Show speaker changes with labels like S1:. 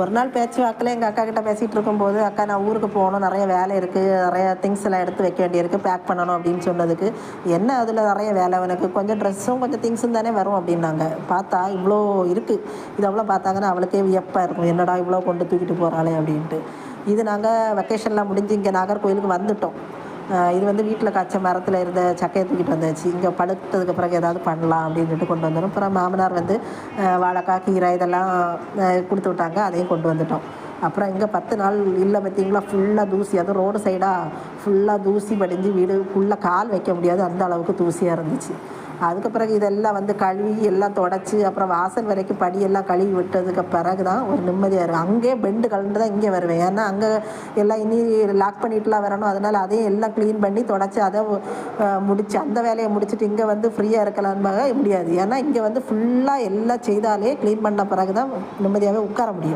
S1: ஒரு நாள் பேச்சு வாக்கில் எங்கள் அக்கா கிட்ட பேசிகிட்டு இருக்கும்போது, "அக்கா நான் ஊருக்கு போகணும், நிறைய வேலை இருக்குது, நிறைய திங்ஸ் எல்லாம் எடுத்து வைக்க வேண்டியிருக்கு, பேக் பண்ணணும்" அப்படின்னு சொன்னதுக்கு, "என்ன அதில் நிறைய வேலை உனக்கு? கொஞ்சம் ட்ரெஸ்ஸும் கொஞ்சம் திங்ஸும் தானே வரும்" அப்படின்னாங்க. பார்த்தா இவ்வளோ இருக்குது. இது அவ்வளோ பார்த்தாங்கன்னா அவளுக்கே வியப்பாக இருக்கும், "என்னடா இவ்வளோ கொண்டு தூக்கிட்டு போகிறாளே" அப்படின்ட்டு. இது நாங்கள் வெக்கேஷன்லாம் முடிஞ்சு இங்கே நாகர்கோயிலுக்கு வந்துட்டோம். இது வந்து வீட்டில் காய்ச்ச மரத்தில் இருந்த சக்கையை தூக்கிட்டு வந்தாச்சு. இங்கே படுத்ததுக்கு பிறகு ஏதாவது பண்ணலாம் அப்படின்ட்டு கொண்டு வந்துடும். அப்புறம் மாமனார் வந்து வாழைக்காய், கீரை இதெல்லாம் கொடுத்து விட்டாங்க. அதையும் கொண்டு வந்துட்டோம். அப்புறம் இங்கே 10 நாள் இல்லை பார்த்தீங்களா, ஃபுல்லாக தூசி. அதுவும் ரோடு சைடாக ஃபுல்லாக தூசி படிஞ்சு வீடு ஃபுல்லாக கால் வைக்க முடியாது, அந்த அளவுக்கு தூசியாக இருந்துச்சு. அதுக்கு பிறகு இதெல்லாம் வந்து கழுவி எல்லாம் தொடச்சி அப்புறம் வாசல் வரைக்கும் படியெல்லாம் கழுவி விட்டதுக்கு பிறகு தான் ஒரு நிம்மதியாக இருக்கும். அங்கேயே பெண்டு கலந்து தான் இங்கே வருவேன். ஏன்னா அங்கே எல்லாம் இனி லாக் பண்ணிட்டுலாம் வரணும். அதனால் அதையும் எல்லாம் க்ளீன் பண்ணி தொடச்சி அதை முடித்து அந்த வேலையை முடிச்சுட்டு இங்கே வந்து ஃப்ரீயாக இருக்கலான்னு முடியாது. ஏன்னா இங்கே வந்து ஃபுல்லாக எல்லாம் செய்தாலே க்ளீன் பண்ண பிறகு தான் நிம்மதியாகவே உட்கார முடியும்.